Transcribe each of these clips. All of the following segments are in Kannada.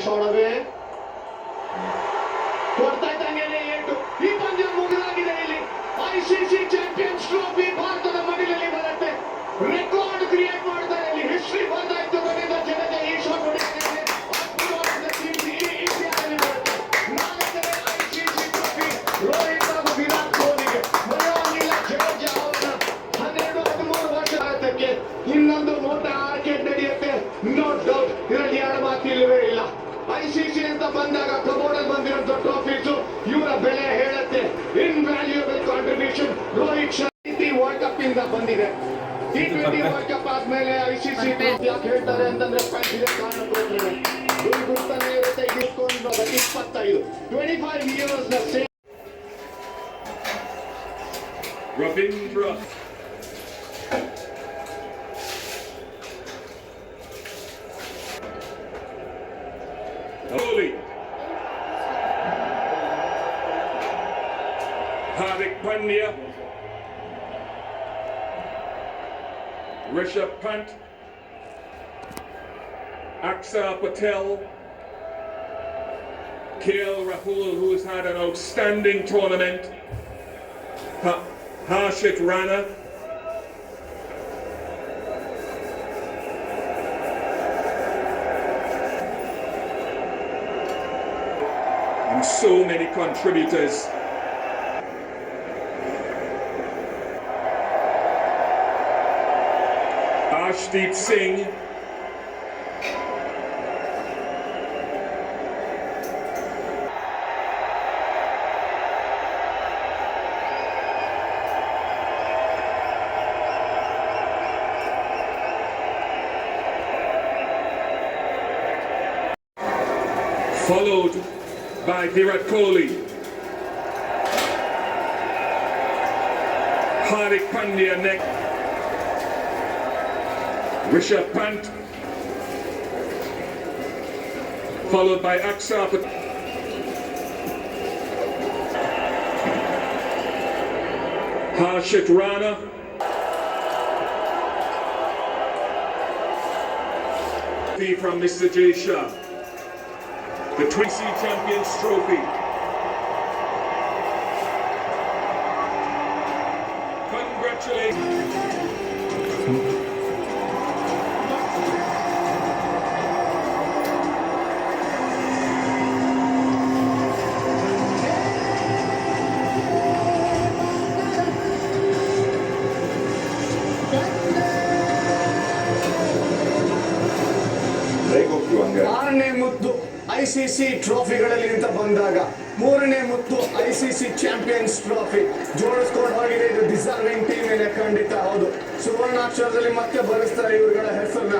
shot away. ಕೊಡ್ತಾ ಇದ್ದಂಗೆನೆ ಏಟು. ಈ ಪಂದ್ಯ ಮುಗಿದಾಗಿದೆ. ಇಲ್ಲಿ ಐಸಿಸಿ ಚಾಂಪಿಯನ್ಸ್ ಟ್ರೋಫಿ ಭಾರತದ ಮಡಿಲಲ್ಲಿ ಬರುತ್ತೆ. ರೆಕಾರ್ಡ್ ಕ್ರಿಯೇಟ್ ಮಾಡ್ತಾರೆ. ಇಲ್ಲಿ ಹಿಸ್ಟ್ರಿ ಬಂದಾಯ್ತು. ರವೀಂದ್ರ ಜಡೇಜಾ ಈ ಶಾಟ್ ಹೊಡೆದಿದ್ದಾರೆ. ಅದ್ಭುತವಾದ ಕೀರ್ತಿ ಇಂಡಿಯಾದಲ್ಲಿ ಬರುತ್ತೆ. ನಾಲ್ಕನೇ ಐಸಿಸಿ ಟ್ರೋಫಿ ರೋಹಿತ್ ಹಾಗೂ ವಿರಾಟ್ ಕೊಹ್ಲಿಗೆ. ಮರೆಯೋಂಗಿಲ್ಲ ಜಡೇಜಾ ಅವರ 12-13 ವರ್ಷ ಭಾರತಕ್ಕೆ ಇನ್ನೊಂದು ಮೋಟ ಆರ್ಕೇಡ್ ನಡೆಯುತ್ತೆ. ನೋ ಡೌಟ್, ಇದರಲ್ಲಿ ಎರಡು ಮಾತಿಲ್ಲವೇ ಇಲ್ಲ. ಐಸಿಸಿ ಅಂತ ಬಂದಾಗ ಕಬೋರ್ಡಲ್ಲಿ ಬಂದಿರೋ ಟ್ರೋಫೀಸು ಇವರ ಬೆಲೆ ಹೇಳುತ್ತೆ. Invaluable contribution. Rohit Sharma world cup ಇಂದ ಬಂದಿದೆ. T20 ವರ್ಲ್ಡ್ ಕಪ್ ಆದ್ಮೇಲೆ ಐಸಿಸಿ ಯಾಕೆ ಹೇಳ್ತಾರೆ ಅಂತಂದ್ರೆ ಕಾರಣ ಕೊಡ್ತಾರೆ. ಗುರುತಾನೆ ಇರುತ್ತೆ. ಇಟ್ಕೊಂಡು 25 years ನ same. Ravindra Kohli, Hardik Pandya, Rishabh Pant, Akshar Patel, KL Rahul, who has had an outstanding tournament, Harshit Rana, and so many contributors. Arshdeep Singh, followed by Virat Kohli, Hardik Pandya next, Rishabh Pant, followed by Akshar Patel, Harshit Rana, from Mr. Jay Shah, the Twin Sea Champions Trophy. Congratulations. ಆರನೇ ಮುತ್ತು ಐಸಿಸಿ ಟ್ರೋಫಿಗಳಲ್ಲಿ ಅಂತ ಬಂದಾಗ ಮೂರನೇ ಮುತ್ತು ಐಸಿಸಿ ಚಾಂಪಿಯನ್ಸ್ ಟ್ರೋಫಿ ಜೋಡಿಸ್ಕೊಂಡು ಹೋಗಿದೆ. ಇದು ಡಿಸರ್ವಿಂಗ್ ಟೀಮ್ ಏನೇ ಖಂಡಿತ ಹೌದು. ಸುವರ್ಣಾಕ್ಷರದಲ್ಲಿ ಮತ್ತೆ ಬರೆಸ್ತಾರೆ ಇವುಗಳ ಹೆಸರನ್ನ.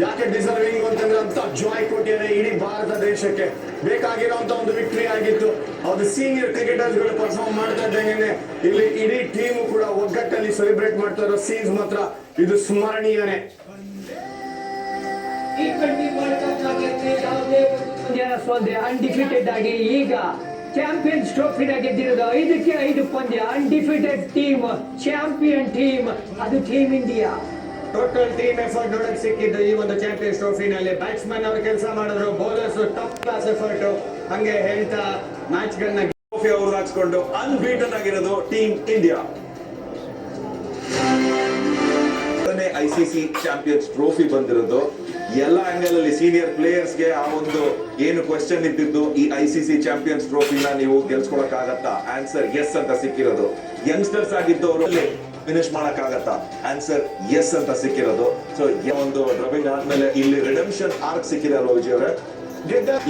ಯಾಕೆ ಡಿಸರ್ವಿಂಗ್ ಅಂತಂದ್ರೆ ಅಂತ ಜಾಯ್ ಕೊಟ್ಟಿದ್ದಾರೆ ಇಡೀ ಭಾರತ ದೇಶಕ್ಕೆ. ಬೇಕಾಗಿರುವಂತ ಒಂದು ವಿಕ್ಟರಿ ಆಗಿತ್ತು. ಅದು ಸೀನಿಯರ್ ಕ್ರಿಕೆಟರ್ಸ್ ಗಳು ಪರ್ಫಾರ್ಮ್ ಮಾಡ್ತಾ ಇದ್ದಂಗೆ ಇಲ್ಲಿ ಇಡೀ ಟೀಮ್ ಕೂಡ ಒಗ್ಗಟ್ಟಲ್ಲಿ ಸೆಲೆಬ್ರೇಟ್ ಮಾಡ್ತಾ ಇರೋ ಸೀನ್ಸ್ ಮಾತ್ರ ಇದು ಸ್ಮರಣೀಯನೇ. ಸ್ಪರ್ಧೆ ಅನ್ಡಿಫಿಟೆಡ್ ಆಗಿ ಈಗ ಚಾಂಪಿಯನ್ಸ್ ಟ್ರೋಫಿನ ಗೆದ್ದಿರೋದು 5ಕ್ಕೆ 5 ಪಂದ್ಯ. ಅನ್ಡಿಫಿಟೆಡ್ ಟೀಮ್, ಚಾಂಪಿಯನ್ ಟೀಮ್, ಅದು team India. Total team effort ನೋಡಕ್ ಸಿಕ್ಕಿದ್ದು ಈ ಒಂದು ಚಾಂಪಿಯನ್ಸ್ ಟ್ರೋಫಿನಲ್ಲಿ. ಬ್ಯಾಟ್ಸ್ಮನ್ ಅವರು ಕೆಲಸ ಮಾಡಿದ್ರು, ಬೌಲರ್ಸ್ ಟಾಪ್ ಕ್ಲಾಸ್ ಎಫರ್ಟ್. ಹಂಗೆ ಹೇಳ್ತಾ ಮ್ಯಾಚ್ ಗಳನ್ನ ಟ್ರೋಫಿ ಅವ್ರು ಹಾಕ್ಸ್ಕೊಂಡು ಅನ್ಬೀಟನ್ ಆಗಿರೋದು team India. ICC champions trophy ಬಂದಿರೋದು ಎಲ್ಲ ಆಂಗಲ್ ಅಲ್ಲಿ ಸೀನಿಯರ್ ಪ್ಲೇಯರ್ಸ್ ಗೆ ಆ ಒಂದು ಏನು ಕ್ವೆಶ್ಚನ್ ಇದ್ದಿದ್ದು, ಈ ಐಸಿಸಿ ಚಾಂಪಿಯನ್ಸ್ ಟ್ರೋಫಿನ ನೀವು ಗೆಲ್ಸ್ಕೊಳಕ್ ಆಗತ್ತಾ? ಆನ್ಸರ್ ಎಸ್ ಅಂತ ಸಿಕ್ಕಿರೋದು. ಯಂಗ್ಸ್ಟರ್ಸ್ ಆಗಿದ್ದವರಲ್ಲಿ ಫಿನಿಶ್ ಮಾಡಕ್ ಆಗತ್ತಾ? ಆನ್ಸರ್ ಎಸ್ ಅಂತ ಸಿಕ್ಕಿರೋದು. ಸೊ ಒಂದು ಡ್ರಬಿಂಗ್ ಆದ್ಮೇಲೆ ಇಲ್ಲಿ ರಿಡೆಂಪ್ಷನ್ ಆರ್ಕ್ ಸಿಕ್ಕಿದೆ ಅಲ್ವಾ ವಿಜಯ್ ಅವರೇ?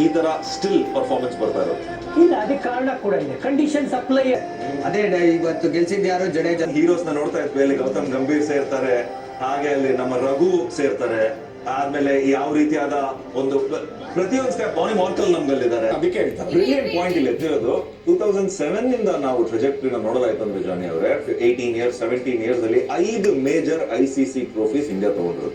ಈ ತರ ಸ್ಟಿಲ್ ಪರ್ಫಾರ್ಮೆನ್ಸ್ ಬರ್ತಾ ಇರೋದು ಇಲ್ಲ, ಅದಕ್ಕೆ ಕಾರಣ ಕೂಡ ಇದೆ. Conditions apply. ಅದೇ ಇವತ್ತು ಗೆಲ್ಸಿದ್ ಯಾರು? ಜಡೇಜಾ. ಹೀರೋಸ್ ನ ನೋಡ್ತಾ ಇದ್ವಿ. ಅಲ್ಲಿ ಗೌತಮ್ ಗಂಭೀರ್ ಸೇರ್ತಾರೆ, ಹಾಗೆ ಅಲ್ಲಿ ನಮ್ಮ ರಘು ಸೇರ್ತಾರೆ. ಆದ್ಮೇಲೆ ಯಾವ ರೀತಿಯಾದ ಒಂದು ಪ್ರತಿಯೊಂದು ಸ್ಟೆಪ್ ಬಾನಿ ಮಾರ್ಕಲ್ ನಮ್ಗಲ್ಲಿದ್ದಾರೆ. ಅದಕ್ಕೆ ಬ್ರಿಲಿಯಂಟ್ ಪಾಯಿಂಟ್ ಇಲ್ಲಿ ಎತ್ತಿರೋದು 2007 ನಿಂದ ನಾವು ಟ್ರೆಜೆಕ್ಟರಿನ ನೋಡೋದಾಯ್ತು ಅಂದ್ರೆ ಜಾನಿ ಅವರೇ, 18 years 17 years ಅಲ್ಲಿ 5 ಮೇಜರ್ ಐಸಿಸಿ ಟ್ರೋಫೀಸ್ ಇಂಡಿಯಾ ತಗೊಂಡ್ರು.